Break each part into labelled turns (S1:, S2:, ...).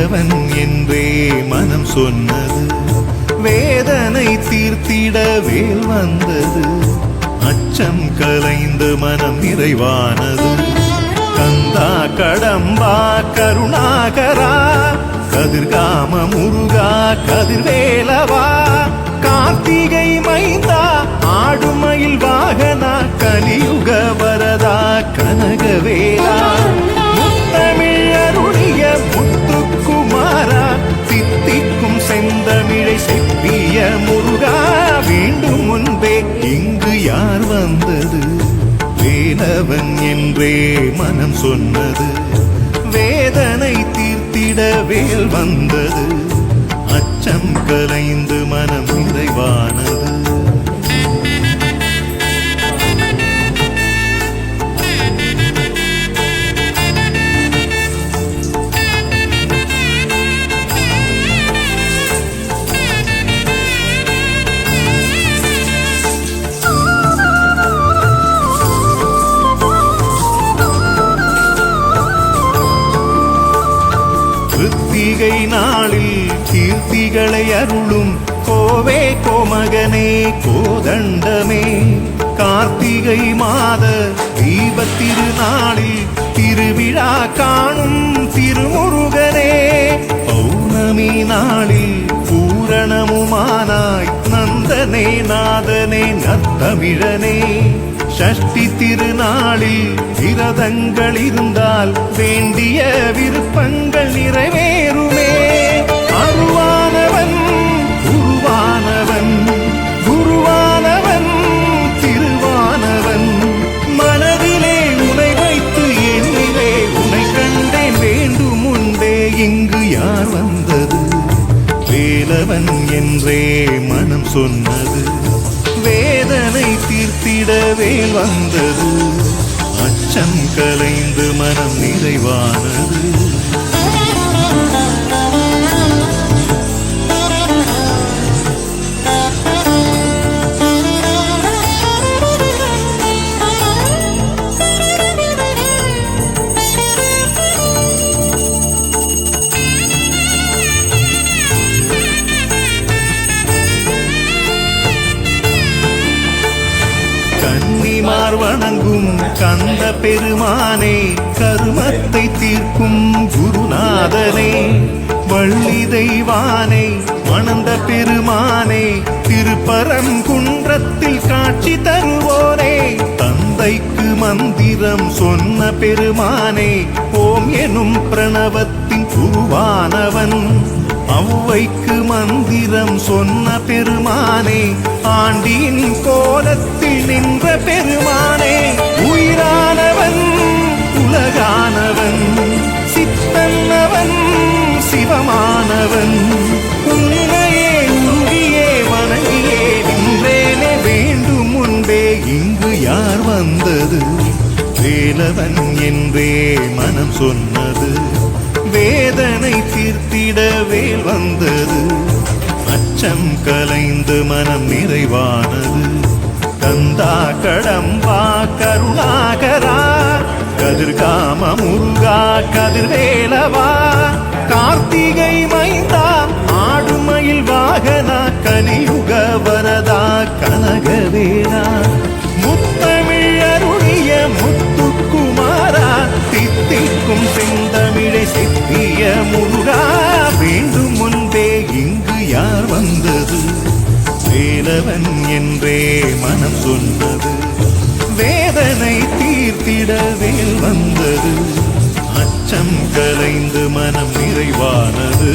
S1: வேலவன் என்றே மனம் சொன்னது, வேதனை தீர்த்திட வேல் வந்தது, அச்சம் கலைந்து மனம் நிறைவானது. கந்தா கடம்பா கருணாகரா, கதிர்காம முருகா கதிர்வேலவா, கார்த்திகை மைந்தா ஆடுமயில் வாகனா, கலியுக வரதா கனகவேலா, முத்தமிழருடைய முத்துக்குமாரா, தித்திக்கும் செந்தமிழை செப்பிய முருகா, வேண்டும் முன்பே இங்கு யார் வந்தது, வேலவன் என்றே மனம் சொன்னது, வேதனை தீர்த்திட வேல் வந்தது, அச்சம் கலைந்து மனம் நிறைவானது. கிருத்திகை நாளில் கீர்த்திகளை அருளும் கோவே கோமகனே கோதண்டமே, கார்த்திகை மாத தீபத்திருநாளில் திருவிழா காணும் திருமுருகனே, பௌர்ணமி நாளில் பூரணமுமானாய் நந்தனே நாதனே நத்தமிழனே, ஷஷ்டி திருநாளில் விரதங்கள் இருந்தால் வேண்டிய விருப்பங்கள் நிறைவேறுமே, அருவானவன் உருவானவன் குருவானவன் திருவானவன், மனதிலே உனை வைத்து எண்ணிலே உனை கண்டேன், வேண்டும் முன்பே இங்கு யார் வந்தது, வேலவன் என்றே மனம் சொன்னது, வேதனை தீர்த்திட வேல் வந்தது, அச்சம் கலைந்து மனம் நிறைவானது. கன்னிமார் வணங்கும் கந்த பெருமானே, கருமத்தை தீர்க்கும் குருநாதனே, வள்ளி தெய்வானே மணந்த பெருமானே, திருப்பரங்குன்றத்தில் காட்சி தருவோனே, தந்தைக்கு மந்திரம் சொன்ன பெருமானே, ஓம் எனும் பிரணவத்தின் உருவானவன், ஔவைக்கு மந்திரம் சொன்ன பெருமானே, ஆண்டியின் கோலத்தில் நின்ற பெருமானே, உயிரானவன் உலகானவன் சித்தன்னவன் சிவமானவன், உன்னையே உருகியே வணங்கியே நின்றேனே, வேண்டும் முன்பே இங்கு யார் வந்தது, வேலவன் என்றே மனம் சொன்னது, வேதனை தீர்த்திட வேல் வந்தது, அச்சம் கலைந்து மனம் நிறைவானது. கந்தா கடம்பா கருணாகரா, கதிர்காம முருகா கதிர்வேலவா, கார்த்திகை மைந்தா ஆடுமயில் வாகனா, கலியுக வரதா கனகவேலா, முத்தமிழருடைய முத்துக்குமாரா, தித்திக்கும் செந்தமிழை செப்பிய முருகா, வேண்டும் முன்பே இங்கு யார் வந்தது, வேலவன் என்றே மனம் சொன்னது, வேதனை தீர்த்திட வேல் வந்தது, அச்சம் கலைந்து மனம் நிறைவானது.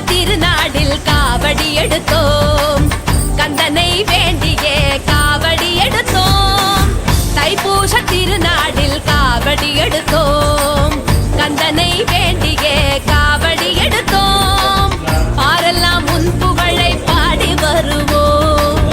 S2: திருநாடில் காவடி எடுத்தோம், கந்தனை வேண்டியே காவடி எடுத்தோம். காவடி எடுத்தோம், கந்தனை வேண்டியே காவடி எடுத்தோம். பாரெல்லாம் உன் புகழை பாடி வருவோம்,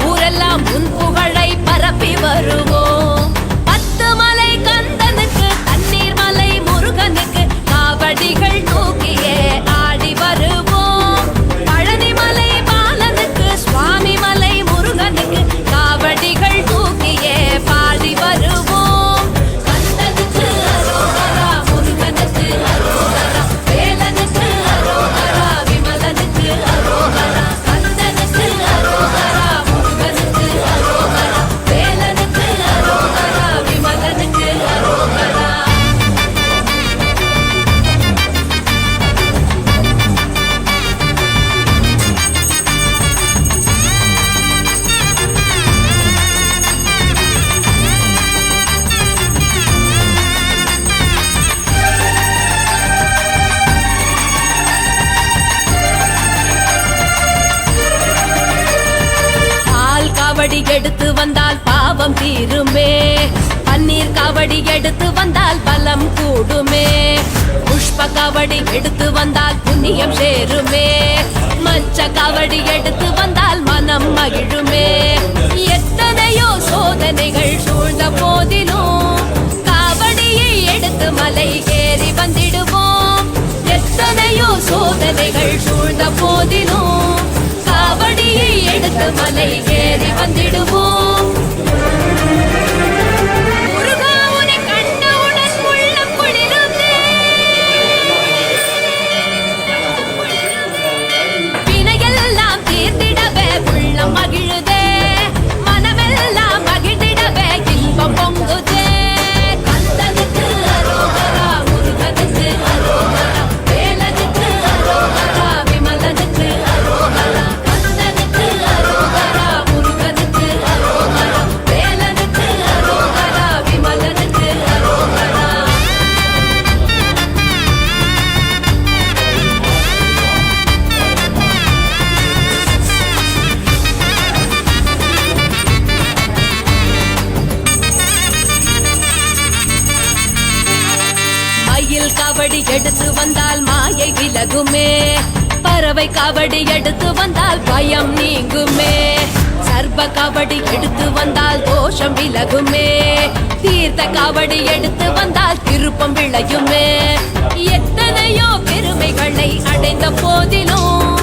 S2: ஊரெல்லாம் உன் புகழை பரப்பி வருவோம். 10 மலை கந்தனுக்கு, தண்ணீர் மலை முருகனுக்கு காவடிகள் தூக்கியே ஆடி வருவோம். பழனி மலை பாலனுக்கு, சுவாமி மலை முருகனுக்கு காவடிகள் தூக்கியே பாடி வருவோம். கந்தனுக்கு அரோகரா, முருகனுக்கு அரோகரா, வேலனுக்கு அரோகரா, விமலனுக்கு அரோகரா. கந்தனுக்கு அரோகரா, முருகனுக்கு அரோகரா, வேலனுக்கு அரோகரா, விமலனுக்கு அரோகரா. பால் காவடி எடுத்து வந்தால் பாவம் தீருமே, பன்னீர் காவடி எடுத்து வந்தால் பலம் கூடுமே. புஷ்ப காவடி எடுத்து வந்தால் புண்ணியம் சேருமே, மச்ச காவடி எடுத்து வந்தால் மனம் மகிழுமே. எத்தனையோ சோதனைகள் சூழ்ந்த போதிலும் காவடியை எடுத்து மலை ஏறி வந்திடுவோம். எத்தனையோ சோதனைகள் சூழ்ந்த போதிலும் காவடியை எடுத்து மலை ஏறி வந்திடுவோம். முருகா, உன்னை கண்டவுடன் உள்ளம் குளிருதே. வினையெல்லாம் தீர்த்திடவே உள்ளம் மகிழுதே, மனமெல்லாம் மகிழ்ந்திடவே இன்பம் பொங்குதே. கந்தனுக்கு அரோகரா, முருகனுக்கு அரோகரா, வேலனுக்கு அரோகரா, விமலனுக்கு அரோகரா. கந்தனுக்கு அரோகரா, முருகனுக்கு அரோகரா, வேலனுக்கு அரோகரா, விமலனுக்கு அரோகரா. மயில் காவடி எடுத்து வந்தால் மாயை விலகுமே, பறவை காவடி எடுத்து வந்தால் பயம் நீங்குமே. சர்ப காவடி எடுத்து வந்தால் தோஷம் விலகுமே, தீர்த்த காவடி எடுத்து வந்தால் திருப்பம் விளையுமே. எத்தனையோ பெருமைகளை அடைந்த போதிலும்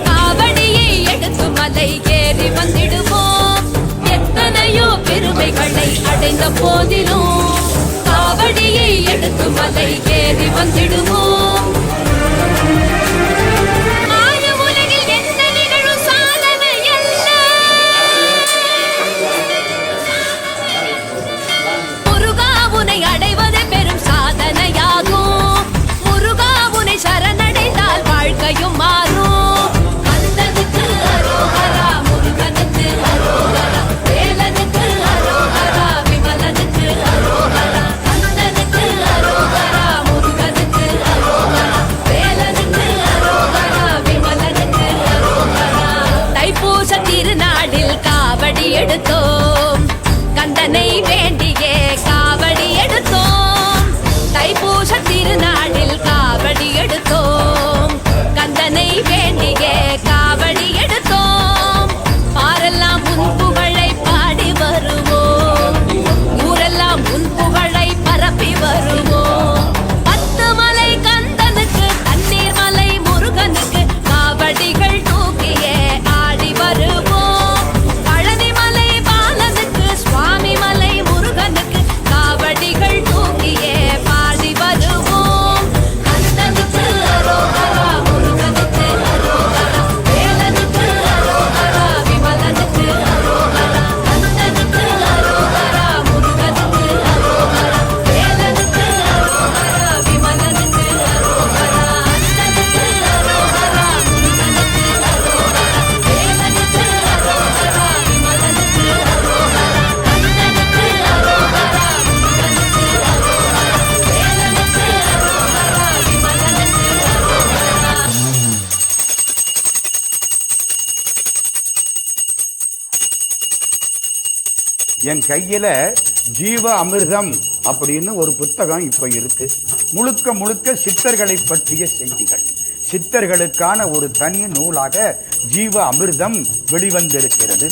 S2: காவடியை எடுத்து மலை ஏறி வந்திடுவோம். எத்தனையோ பெருமைகளை அடைந்த போதிலும் காவடியை எடுத்து மலை ஏறி வந்திடுவோம். மாய உலகில் என்ன நிகழும் சாதனை அல்ல, முருகா உன்னை அடைவது பெரும் சாதனையாகும். முருகா உன்னை சரணடைந்தால் வாழ்க்கையும் மாறும். கந்தனுக்கு அரோகரா, முருகனுக்கு அரோகரா, வேலனுக்கு அரோகரா, விமலனுக்கு அரோகரா. கந்தனுக்கு அரோகரா, முருகனுக்கு அரோகரா, வேலனுக்கு அரோகரா, விமலனுக்கு அரோகரா. தைப்பூச திருநாளில் காவடி எடுத்தோம், கந்தனை வேண்டியே காவடி எடுத்தோம். தைப்பூச திருநாளில் காவடி எடுத்தோம், கந்தனை வேண்டியே காவடி எடுத்தோம். பாரெல்லாம் உன் புகழை பாடி வருவோம், ஊரெல்லாம் உன் புகழை பரப்பி வருவோம். 10 மலை கந்தனுக்கு, தண்ணீர் மலை முருகனுக்கு காவடிகள் தூக்கியே ஆடி வருவோம். பழனி மலை பாலனுக்கு, சுவாமி மலை முருகனுக்கு காவடிகள் தூக்கியே பாடி வருவோம். கந்தனுக்கு அரோகரா, முருகனுக்கு அரோகரா, வேலனுக்கு அரோகரா, விமலனுக்கு அரோகரா. கந்தனுக்கு அரோகரா, முருகனுக்கு அரோகரா, வேலனுக்கு அரோகரா, விமலனுக்கு அரோகரா. கந்தனுக்கு அரோகரா, முருகனுக்கு அரோகரா, வேலனுக்கு அரோகரா, விமலனுக்கு அரோகரா. கந்தனுக்கு அரோகரா, முருகனுக்கு அரோகரா, வேலனுக்கு அரோகரா, விமலனுக்கு அரோகரா.
S3: என் கையில ஜீவ அமிர்தம் அப்படின்னு ஒரு புத்தகம் இப்ப இருக்கு. முழுக்க முழுக்க சித்தர்களை பற்றிய செய்திகள். சித்தர்களுக்கான ஒரு தனி நூலாக ஜீவ அமிர்தம் வெளிவந்திருக்கிறது.